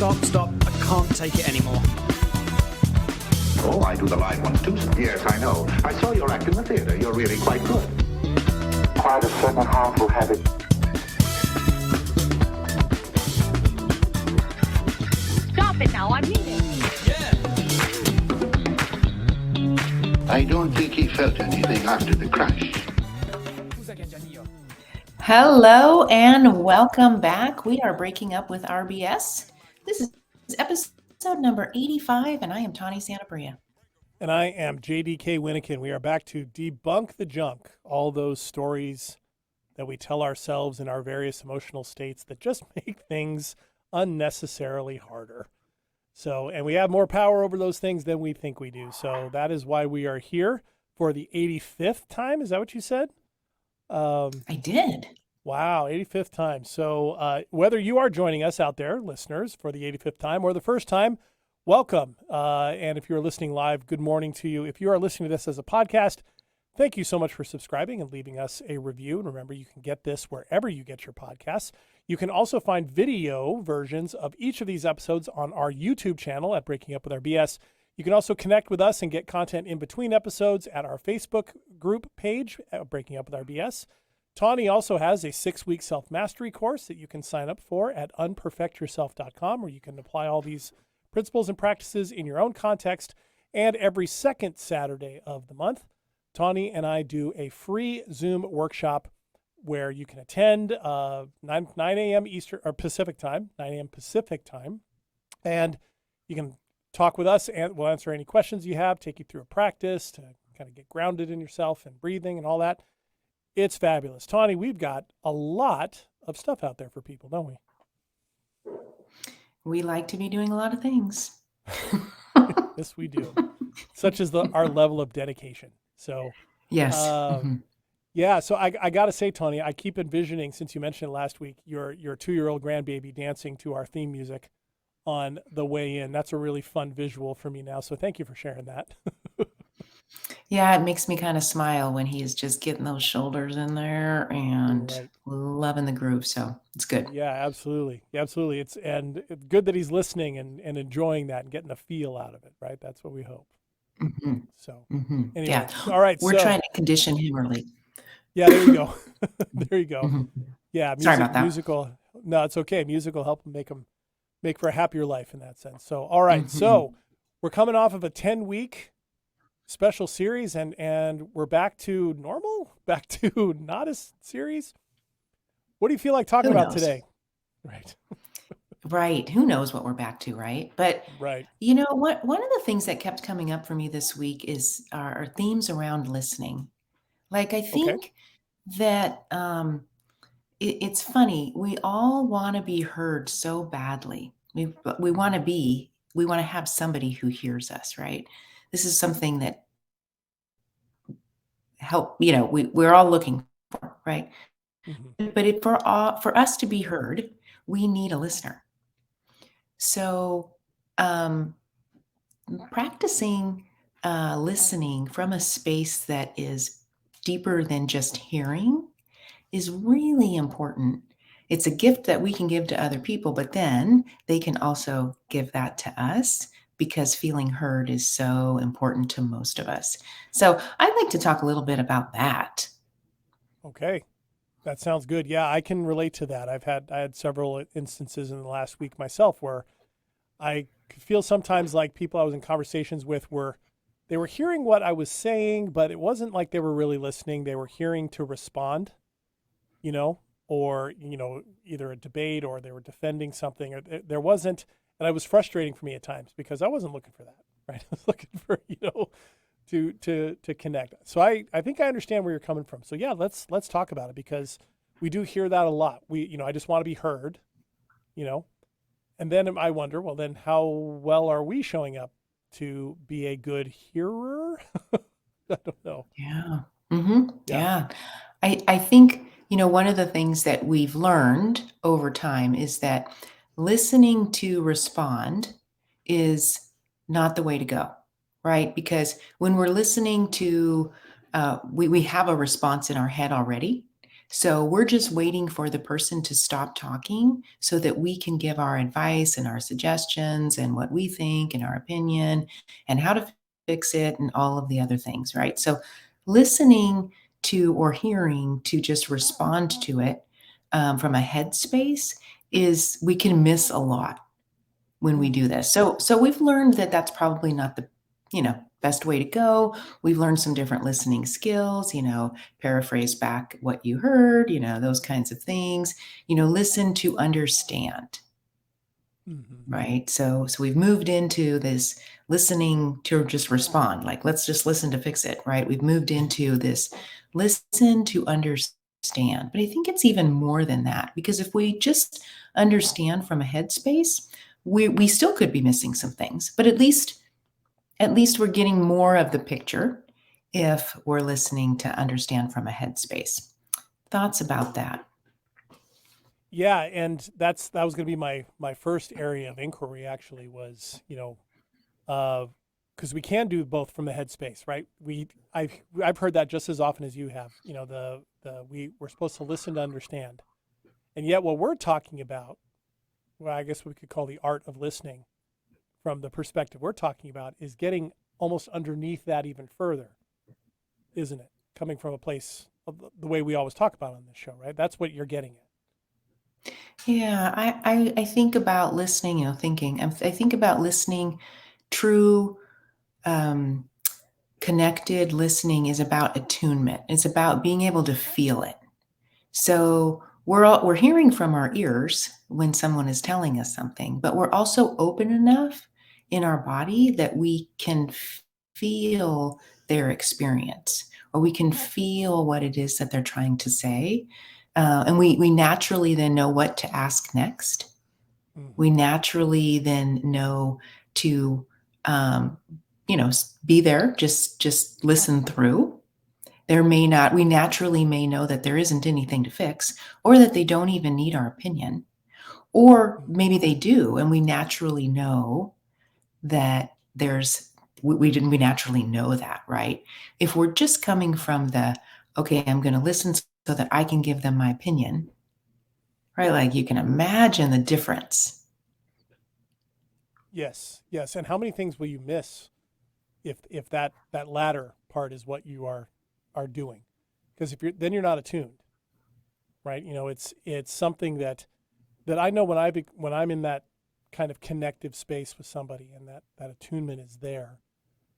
Stop. I can't take it anymore. Oh, I do the live ones too. Yes, I know. I saw your act in the theater. You're really quite good. Quite a second half will have it. Stop it now, I mean it. Yeah. I don't think he felt anything after the crash. Hello and welcome back. We are breaking up with RBS. This is episode number 85, and I am Tawny Santabria. And I am JDK Winnikin. We are back to debunk the junk, all those stories that we tell ourselves in our various emotional states that just make things unnecessarily harder. So, and we have more power over those things than we think we do. So that is why we are here for the 85th time. Is that what you said? I did. Wow, 85th time. So whether you are joining us out there, listeners, for the 85th time or the first time, welcome. And if you're listening live, good morning to you. If you are listening to this as a podcast, thank you so much for subscribing and leaving us a review. And remember, you can get this wherever you get your podcasts. You can also find video versions of each of these episodes on our YouTube channel at Breaking Up With RBS. You can also connect with us and get content in between episodes at our Facebook group page at Breaking Up With RBS. Tawny also has a 6-week self-mastery course that you can sign up for at unperfectyourself.com, where you can apply all these principles and practices in your own context. And every second Saturday of the month, Tawny and I do a free Zoom workshop where you can attend 9 a.m. Eastern or Pacific time, 9 a.m. Pacific time, and you can talk with us and we'll answer any questions you have, take you through a practice to kind of get grounded in yourself and breathing and all that. It's fabulous. Tawny, we've got a lot of stuff out there for people, don't we? We like to be doing a lot of things. Yes, we do. Such as our level of dedication. So, yes. Yeah. So I got to say, Tawny, I keep envisioning, since you mentioned it last week, your 2-year-old grandbaby dancing to our theme music on the way in. That's a really fun visual for me now. So thank you for sharing that. Yeah, it makes me kind of smile when he's just getting those shoulders in there and Right. loving the groove. So it's good. Yeah, absolutely. Absolutely. It's good that he's listening and enjoying that and getting a feel out of it, right? That's what we hope. Mm-hmm. So Mm-hmm. anyway, Yeah. all right. We're trying to condition him early. Yeah, there you go. There you go. Mm-hmm. Yeah. Sorry about that. Musical. No, it's okay. Music will help make for a happier life in that sense. So, all right. Mm-hmm. So we're coming off of a 10-week special series and we're back to normal, back to not a series. What do you feel like talking about today? Right. Right. Who knows what we're back to, right? But Right. you know what? One of the things that kept coming up for me this week is our themes around listening. Like, I think that it's funny. We all want to be heard so badly. We want to have somebody who hears us, right? This is something that we're all looking for, right? Mm-hmm. But for us to be heard, we need a listener. So practicing listening from a space that is deeper than just hearing is really important. It's a gift that we can give to other people, but then they can also give that to us because feeling heard is so important to most of us. So I'd like to talk a little bit about that. Okay. That sounds good. Yeah, I can relate to that. I had several instances in the last week myself where I feel sometimes like people I was in conversations with they were hearing what I was saying, but it wasn't like they were really listening. They were hearing to respond, or, either a debate or they were defending something, or there wasn't, and it was frustrating for me at times because I wasn't looking for that, right? I was looking for, to connect. So I think I understand where you're coming from. So yeah, let's talk about it because we do hear that a lot. I just want to be heard, and then I wonder, well, then how well are we showing up to be a good hearer? I don't know. Yeah. Mm-hmm. Yeah. I think, one of the things that we've learned over time is that listening to respond is not the way to go, right? Because when we're listening to, we have a response in our head already. So we're just waiting for the person to stop talking so that we can give our advice and our suggestions and what we think and our opinion and how to fix it and all of the other things, right? So listening to or hearing to just respond to it from a headspace is we can miss a lot when we do this. So we've learned that that's probably not the, best way to go. We've learned some different listening skills, paraphrase back what you heard, those kinds of things, listen to understand, right? So we've moved into this listening to just respond, like, let's just listen to fix it, right? We've moved into this listen to understand. But I think it's even more than that, because if we just understand from a headspace, we still could be missing some things, but at least we're getting more of the picture if we're listening to understand from a headspace. Thoughts about that? Yeah, and that was going to be my first area of inquiry. Actually, was because we can do both from the headspace, right? I've heard that just as often as you have. We're supposed to listen to understand, and yet what we're talking about, well, I guess we could call the art of listening, from the perspective we're talking about, is getting almost underneath that even further, isn't it? Coming from a place of the way we always talk about on this show, right? That's what you're getting at. Yeah, I think about listening, thinking. I think about listening. True connected listening is about attunement. It's about being able to feel it. So we're hearing from our ears when someone is telling us something, but we're also open enough in our body that we can feel their experience, or we can feel what it is that they're trying to say. And we naturally then know what to ask next. We naturally then know to, be there, just listen through. We naturally may know that there isn't anything to fix, or that they don't even need our opinion, or maybe they do. And we naturally know that we naturally know that, right? If we're just coming from okay, I'm going to listen so that I can give them my opinion, right? Like, you can imagine the difference. Yes. And how many things will you miss if that latter part is what you are doing? Because then you're not attuned, right? It's something that I know when I'm in that kind of connective space with somebody, and that attunement is there,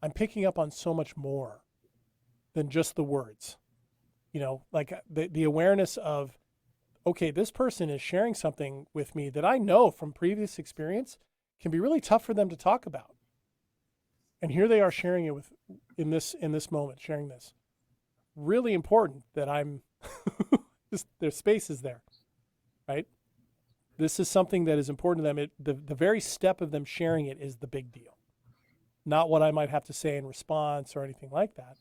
I'm picking up on so much more than just the words. Like the awareness of, okay, this person is sharing something with me that I know from previous experience can be really tough for them to talk about. And here they are sharing it in this moment, sharing this. Really important that I'm their space is there, right? This is something that is important to them. The very step of them sharing it is the big deal, not what I might have to say in response or anything like that.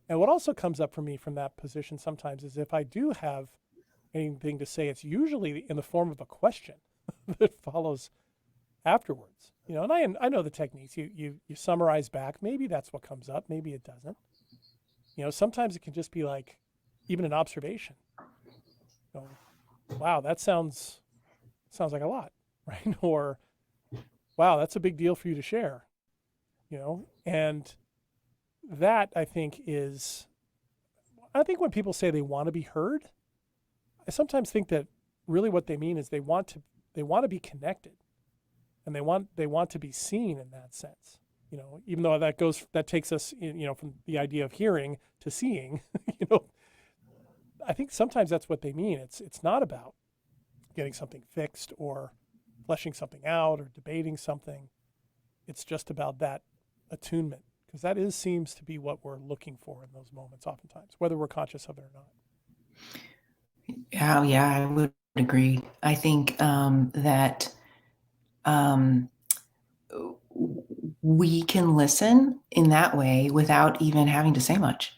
And what also comes up for me from that position sometimes is, if I do have anything to say, it's usually in the form of a question that follows afterwards. And I know the techniques. You summarize back. Maybe that's what comes up. Maybe it doesn't. Sometimes it can just be like even an observation. Wow, that sounds like a lot, right? Or, wow, that's a big deal for you to share. And that, I think when people say they want to be heard, I sometimes think that really what they mean is they want to be connected, and they want to be seen in that sense. Even though that takes us, from the idea of hearing to seeing, I think sometimes that's what they mean. It's not about getting something fixed or fleshing something out or debating something. It's just about that attunement, because that seems to be what we're looking for in those moments oftentimes, whether we're conscious of it or not. Yeah, I would agree. I think that we can listen in that way without even having to say much.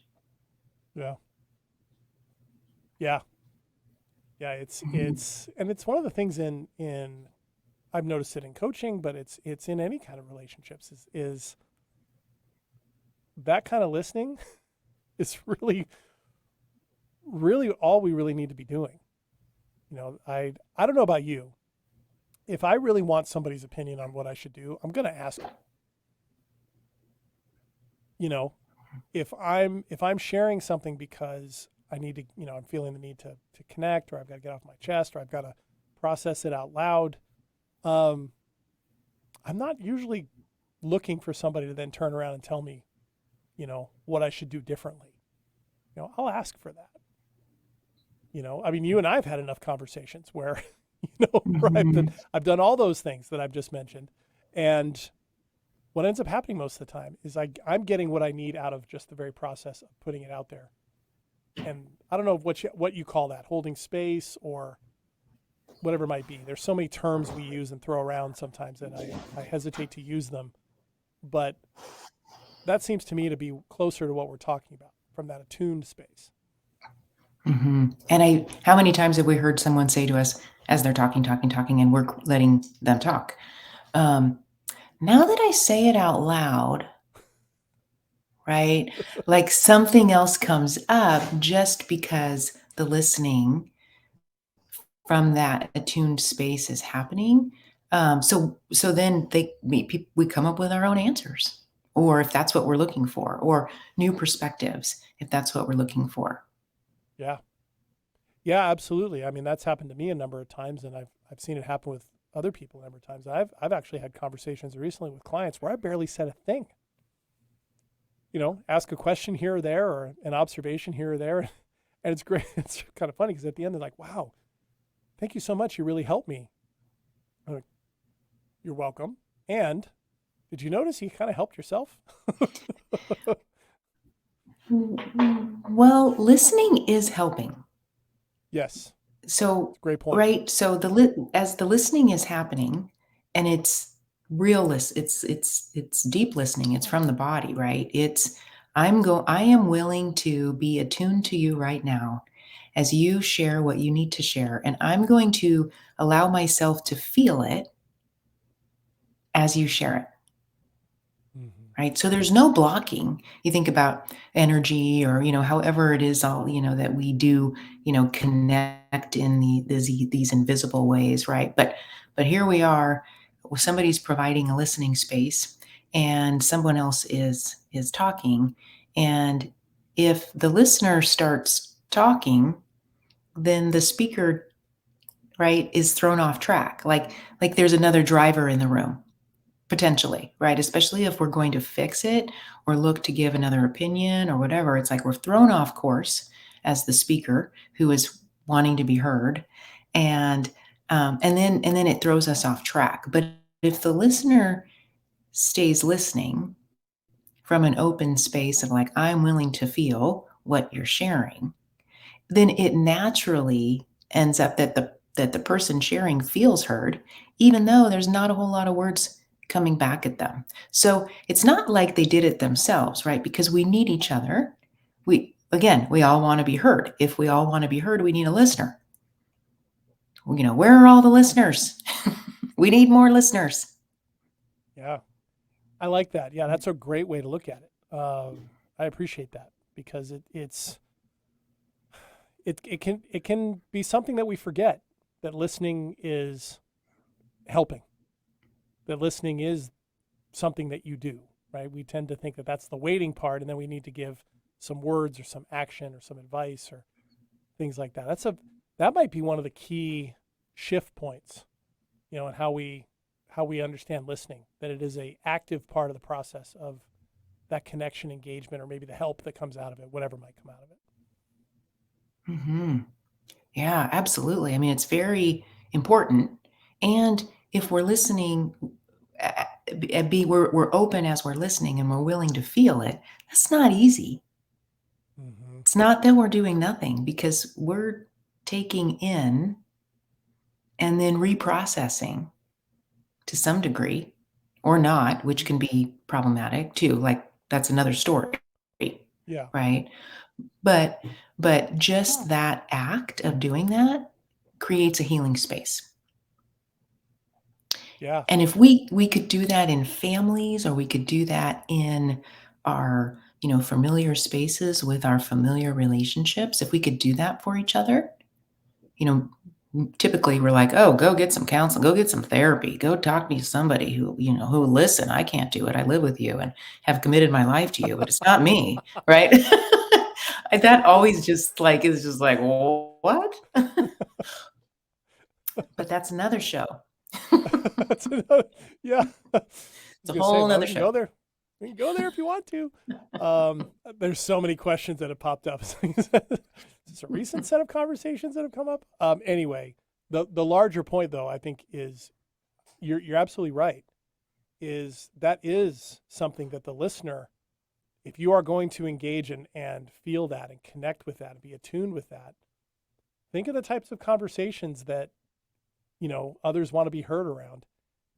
Yeah. It's one of the things in I've noticed it in coaching, but it's in any kind of relationships is that kind of listening is really, really all we really need to be doing. I don't know about you. If I really want somebody's opinion on what I should do, I'm going to ask them. If I'm sharing something because I need to, I'm feeling the need to connect, or I've got to get off my chest, or I've got to process it out loud, I'm not usually looking for somebody to then turn around and tell me, what I should do differently. I'll ask for that. I mean, you and I have had enough conversations where, where I've done all those things that I've just mentioned. And what ends up happening most of the time is I'm getting what I need out of just the very process of putting it out there. And I don't know what you call that, holding space or whatever it might be. There's so many terms we use and throw around sometimes that I hesitate to use them. But that seems to me to be closer to what we're talking about from that attuned space. Mm-hmm. And how many times have we heard someone say to us as they're talking, and we're letting them talk? Now that I say it out loud, right? Like something else comes up just because the listening from that attuned space is happening. So then we come up with our own answers, or if that's what we're looking for, or new perspectives, if that's what we're looking for. Yeah. Yeah, absolutely. I mean, that's happened to me a number of times, and I've seen it happen with other people a number of times. I've actually had conversations recently with clients where I barely said a thing. Ask a question here or there, or an observation here or there. And it's great. It's kind of funny because at the end they're like, wow, thank you so much. You really helped me. I'm like, you're welcome. And did you notice you kind of helped yourself? Well, listening is helping. Yes. So, Great point. right. So as the listening is happening, and it's it's deep listening. It's from the body, right? I am willing to be attuned to you right now as you share what you need to share. And I'm going to allow myself to feel it as you share it. Right. So there's no blocking. You think about energy, or, however it is all, that we do, connect in these invisible ways. Right. But here we are, somebody's providing a listening space and someone else is talking. And if the listener starts talking, then the speaker, right, is thrown off track. Like there's another driver in the room. Potentially, right? Especially if we're going to fix it or look to give another opinion or whatever. It's like we're thrown off course as the speaker who is wanting to be heard. And then it throws us off track. But if the listener stays listening from an open space of like, I'm willing to feel what you're sharing, then it naturally ends up that the person sharing feels heard, even though there's not a whole lot of words coming back at them. So it's not like they did it themselves, right? Because we need each other. We all want to be heard. If we all want to be heard, we need a listener. Where are all the listeners? We need more listeners. Yeah, I like that. Yeah, that's a great way to look at it. I appreciate that because it can be something that we forget, that listening is helping. That listening is something that you do, right? We tend to think that that's the waiting part, and then we need to give some words or some action or some advice or things like that. That might be one of the key shift points, in how we understand listening, that it is a active part of the process of that connection, engagement, or maybe the help that comes out of it, whatever might come out of it. Mm-hmm. Yeah, absolutely. I mean, it's very important. And if we're listening, we're open as we're listening and we're willing to feel it, that's not easy. Mm-hmm. It's not that we're doing nothing, because we're taking in and then reprocessing to some degree, or not, which can be problematic too. Like that's another story. Yeah. Right. But just that act of doing that creates a healing space. Yeah. And if we could do that in families, or we could do that in our familiar spaces with our familiar relationships, if we could do that for each other, you know, typically we're like, oh, go get some counseling, go get some therapy, go talk to somebody who will listen. I can't do it. I live with you and have committed my life to you, but it's not me, right? That always just like is just like, what? But that's another show. That's another, yeah. It's a whole well, nother we can show. go there. We can go there if you want to. There's so many questions that have popped up. Is this a recent set of conversations that have come up? Anyway, the larger point though, I think is you're absolutely right. That is something that the listener, if you are going to engage and feel that and connect with that and be attuned with that, think of the types of conversations that, others want to be heard around.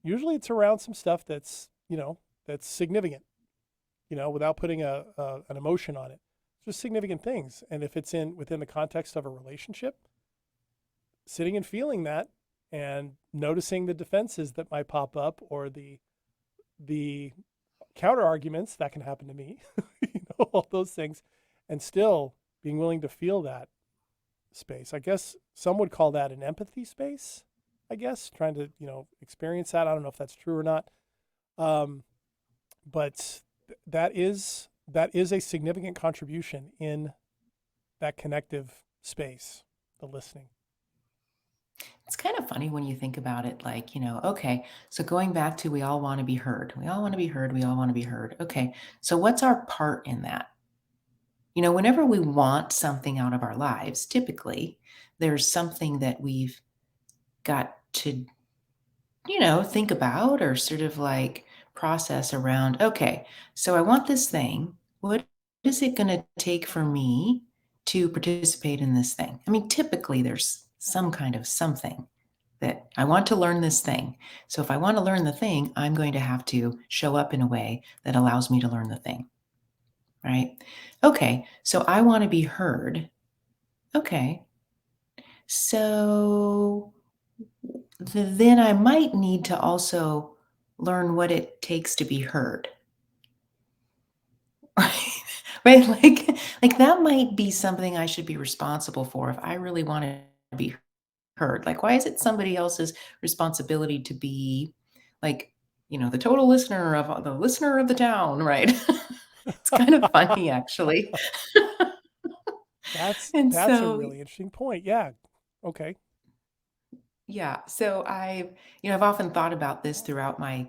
Usually it's around some stuff that's significant, without putting an emotion on it. It's just significant things. And if it's within the context of a relationship, sitting and feeling that and noticing the defenses that might pop up or the counter arguments that can happen to me, all those things, and still being willing to feel that space. I guess some would call that an empathy space, I guess, trying to, experience that. I don't know if that's true or not. But that is a significant contribution in that connective space, the listening. It's kind of funny when you think about it, like, okay, so going back to we all want to be heard. We all want to be heard. We all want to be heard. Okay, so what's our part in that? Whenever we want something out of our lives, typically there's something that we've got to, think about or sort of like process around, okay, so I want this thing. What is it going to take for me to participate in this thing? I mean, typically there's some kind of something that I want to learn this thing. So if I want to learn the thing, I'm going to have to show up in a way that allows me to learn the thing. Right? Okay, so I want to be heard. Okay. So then I might need to also learn what it takes to be heard. Right? Like that might be something I should be responsible for if I really want to be heard. Like, why is it somebody else's responsibility to be like, the total listener of the town, right? It's kind of funny, actually. That's And a so, really interesting point. Yeah. Okay. yeah, so I've often thought about this throughout my,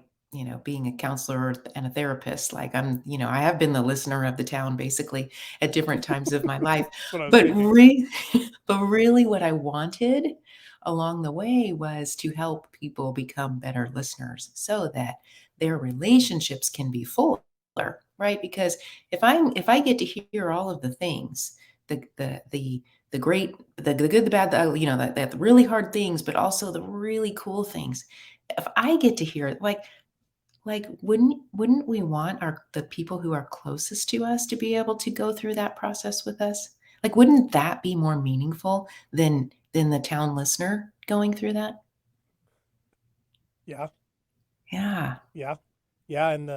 being a counselor and a therapist. Like I have been the listener of the town basically at different times of my life. That's what I was But thinking. but really what I wanted along the way was to help people become better listeners so that their relationships can be fuller, right? Because if I get to hear all of the things, the great, the good, the bad, the really hard things, but also the really cool things. If I get to hear it, like wouldn't we want the people who are closest to us to be able to go through that process with us? Like, wouldn't that be more meaningful than the town listener going through that? Yeah. Yeah. Yeah. Yeah. And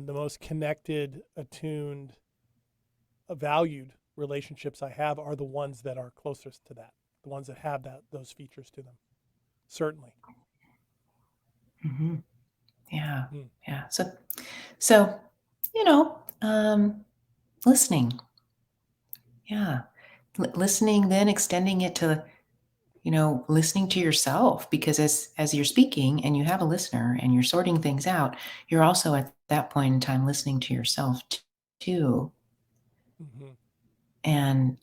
the most connected, attuned, valued relationships I have are the ones that are closest to that, the ones that have those features to them. Certainly. Mm-hmm. Yeah. Mm. Yeah. So, listening. Yeah. Listening, then extending it to, listening to yourself, because as you're speaking and you have a listener and you're sorting things out, you're also at that point in time listening to yourself too. Mm-hmm. And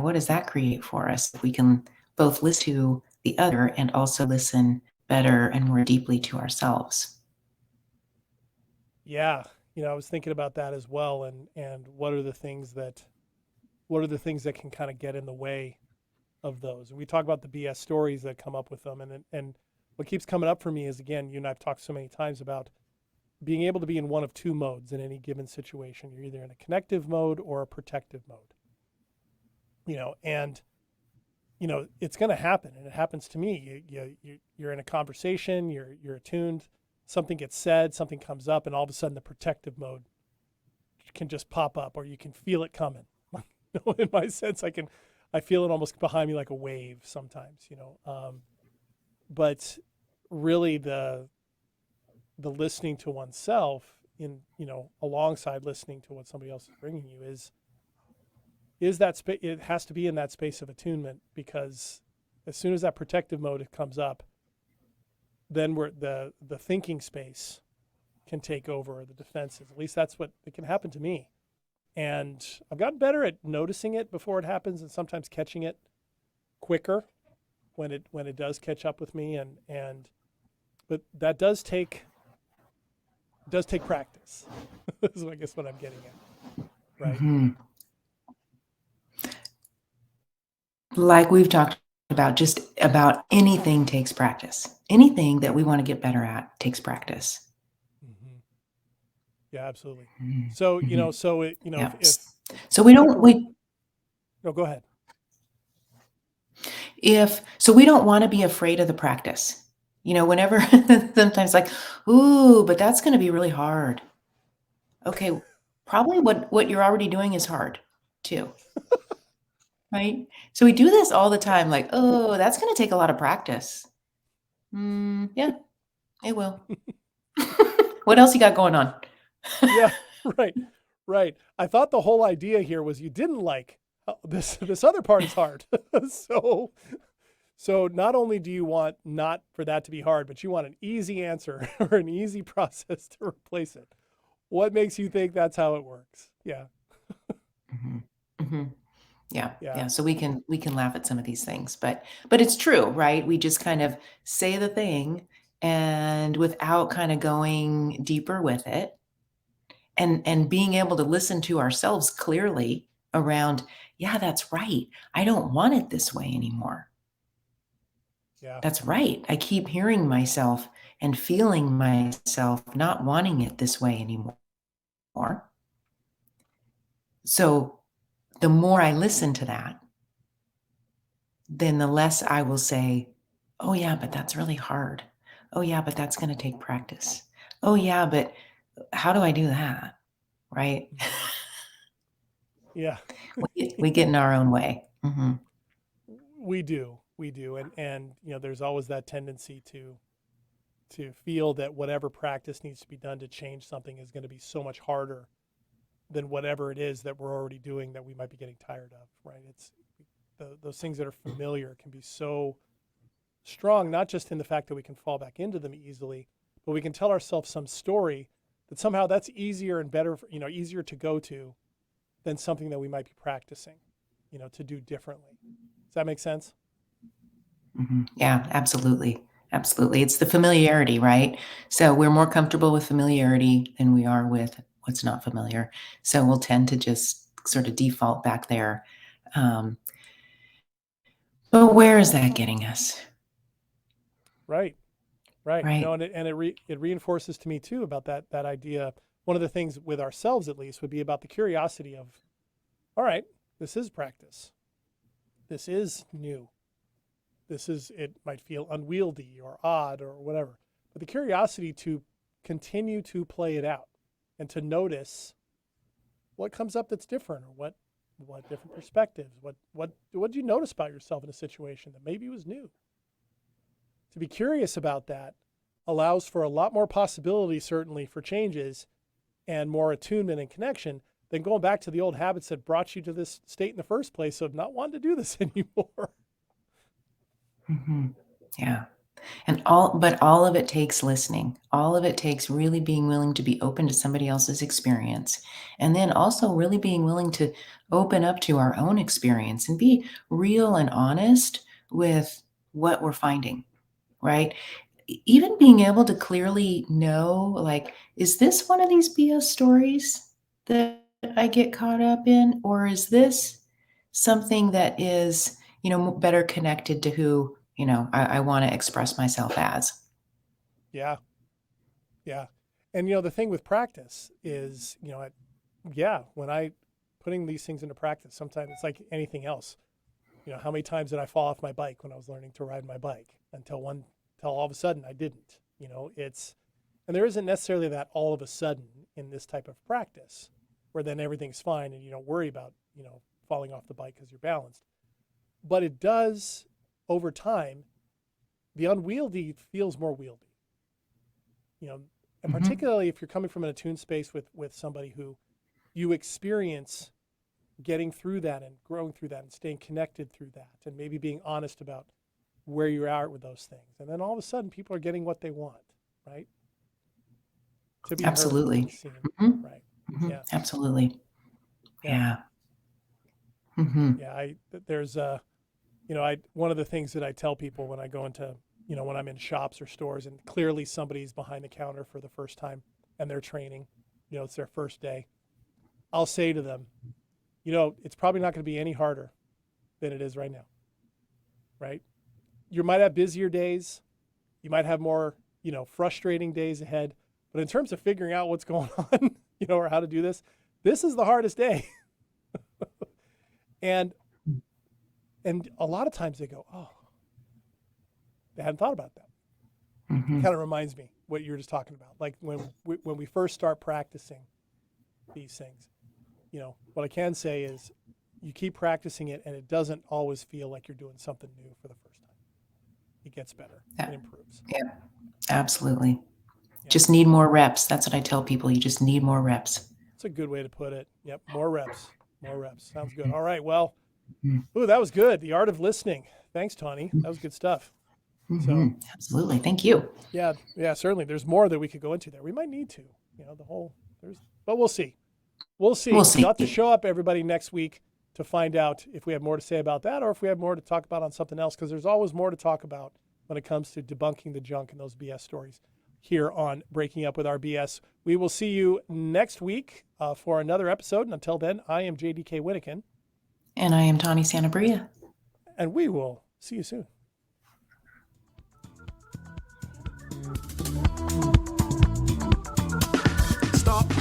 what does that create for us if we can both listen to the other and also listen better and more deeply to ourselves? Yeah. I was thinking about that as well. And what are the things that can kind of get in the way of those? And we talk about the BS stories that come up with them. And what keeps coming up for me is, again, you and I've talked so many times about being able to be in one of two modes in any given situation. You're either in a connective mode or a protective mode. And it's going to happen, and it happens to me. You're in a conversation, you're attuned, something gets said, something comes up, and all of a sudden the protective mode can just pop up, or you can feel it coming. In my sense, I feel it almost behind me like a wave sometimes, but really the listening to oneself in, alongside listening to what somebody else is bringing you is that it has to be in that space of attunement, because as soon as that protective mode comes up, then the thinking space can take over, the defensive. At least that's what it can happen to me. And I've gotten better at noticing it before it happens, and sometimes catching it quicker when it does catch up with me. But that does take practice. This is, I guess, what I'm getting at, right? Mm-hmm. Like we've talked about, just about anything takes practice. Anything that we want to get better at takes practice. Mm-hmm. Yeah, absolutely. So, Yeah. if So we don't, no, go ahead. So we don't want to be afraid of the practice. Whenever sometimes like, ooh, but that's going to be really hard. Okay. Probably what you're already doing is hard too. Right? So we do this all the time, like, oh, that's going to take a lot of practice. Yeah, it will. What else you got going on? Yeah, right. I thought the whole idea here was you didn't like this other part is hard. So not only do you want not for that to be hard, but you want an easy answer or an easy process to replace it. What makes you think that's how it works? Yeah. Mm-hmm. Mm-hmm. Yeah. So we can laugh at some of these things, but it's true, right? We just kind of say the thing, and without kind of going deeper with it, and being able to listen to ourselves clearly around, yeah, that's right. I don't want it this way anymore. Yeah. That's right. I keep hearing myself and feeling myself not wanting it this way anymore. So the more I listen to that, then the less I will say, oh, yeah, but that's really hard. Oh, yeah, but that's going to take practice. Oh, yeah, but how do I do that? Right? Yeah. We get in our own way. Mm-hmm. We do. And there's always that tendency to feel that whatever practice needs to be done to change something is going to be so much harder than whatever it is that we're already doing that we might be getting tired of, right? It's those things that are familiar can be so strong, not just in the fact that we can fall back into them easily, but we can tell ourselves some story that somehow that's easier and better, easier to go to than something that we might be practicing, to do differently. Does that make sense? Mm-hmm. Yeah, absolutely. Absolutely. It's the familiarity, right? So we're more comfortable with familiarity than we are with what's not familiar. So we'll tend to just sort of default back there. But where is that getting us? Right. Right. It reinforces to me too about that idea. One of the things with ourselves, at least, would be about the curiosity of, all right, this is practice. This is new. It might feel unwieldy or odd or whatever, but the curiosity to continue to play it out and to notice what comes up that's different, or what different perspectives, what do you notice about yourself in a situation that maybe was new. To be curious about that allows for a lot more possibility, certainly, for changes and more attunement and connection than going back to the old habits that brought you to this state in the first place of not wanting to do this anymore. Mm-hmm. Yeah. But all of it takes listening. All of it takes really being willing to be open to somebody else's experience. And then also really being willing to open up to our own experience and be real and honest with what we're finding, right? Even being able to clearly know, like, is this one of these BS stories that I get caught up in? Or is this something that is, better connected to who, I want to express myself as? Yeah. And, the thing with practice is, when I putting these things into practice, sometimes it's like anything else. How many times did I fall off my bike when I was learning to ride my bike until all of a sudden I didn't, and there isn't necessarily that all of a sudden in this type of practice. where then everything's fine and you don't worry about, falling off the bike because you're balanced. But it does, over time, the unwieldy feels more wieldy. And particularly if you're coming from an attuned space with somebody who you experience getting through that and growing through that and staying connected through that and maybe being honest about where you're at with those things. And then all of a sudden people are getting what they want, right? To be Absolutely. heard, seen, right? Yeah. Absolutely. Yeah. Yeah. There's one of the things that I tell people when I go into, when I'm in shops or stores and clearly somebody's behind the counter for the first time and they're training, it's their first day. I'll say to them, it's probably not going to be any harder than it is right now, right? You might have busier days. You might have more, frustrating days ahead. But in terms of figuring out what's going on, or how to do this is the hardest day. And a lot of times they go, oh, they hadn't thought about that. It kind of reminds me what you were just talking about. Like when we first start practicing these things, what I can say is you keep practicing it and it doesn't always feel like you're doing something new for the first time. It gets better. It improves. Yeah, absolutely. Yeah. Just need more reps. That's what I tell people. You just need more reps. That's a good way to put it. Yep. More reps. More reps. Sounds good. All right. Well, that was good. The art of listening. Thanks, Tawny. That was good stuff. So, absolutely. Thank you. Yeah, certainly. There's more that we could go into there. We might need to, but we'll see. We'll see. You'll have to show up, everybody, next week to find out if we have more to say about that or if we have more to talk about on something else, because there's always more to talk about when it comes to debunking the junk and those BS stories here on Breaking Up with Our BS. We will see you next week for another episode. And until then, I am JDK Winnikin. And I am Tawny Santabria. And we will see you soon.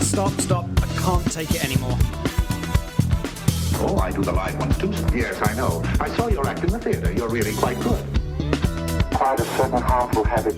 Stop. I can't take it anymore. Oh, I do the live ones too. Yes, I know. I saw your act in the theater. You're really quite good. Quite a certain harmful habit.